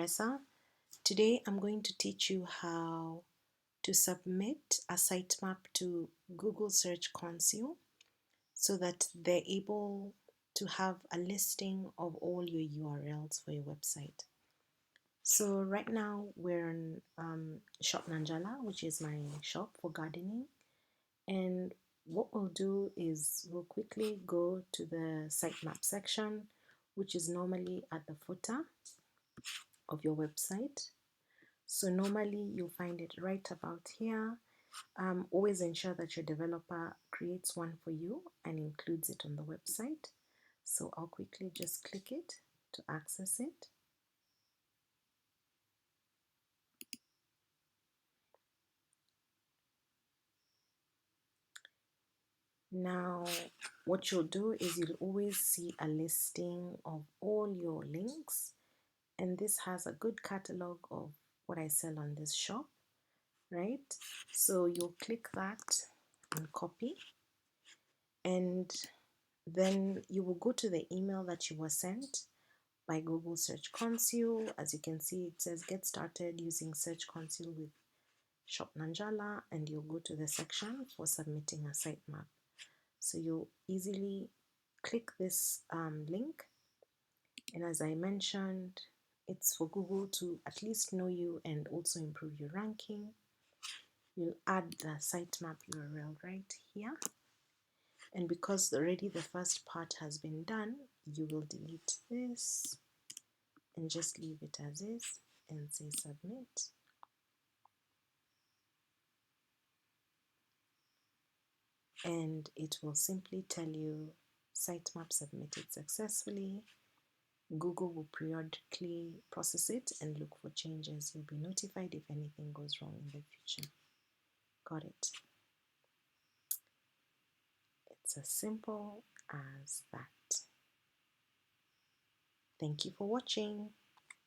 Teresa. Today I'm going to teach you how to submit a sitemap to Google Search Console so that they're able to have a listing of all your URLs for your website. So right now we're on Shop Nanjala, which is my shop for gardening, and what we'll do is we'll quickly go to the sitemap section, which is normally at the footer of your website. So normally you'll find it right about here. Always ensure that your developer creates one for you and includes it on the website. So I'll quickly just click it to access it. Now, what you'll do is you'll always see a listing of all your links, and this has a good catalog of what I sell on this shop, right? So you'll click that and copy, and then you will go to the email that you were sent by Google Search Console. As you can see, it says get started using Search Console with Shop Nanjala, and you'll go to the section for submitting a sitemap. So you'll easily click this link, and as I mentioned, it's for Google to at least know you and also improve your ranking. You'll add the sitemap URL right here, and because already the first part has been done, you will delete this and just leave it as is and say submit. And it will simply tell you sitemap submitted successfully. Google will periodically process it and look for changes. You'll be notified if anything goes wrong in the future. Got it? It's as simple as that. Thank you for watching.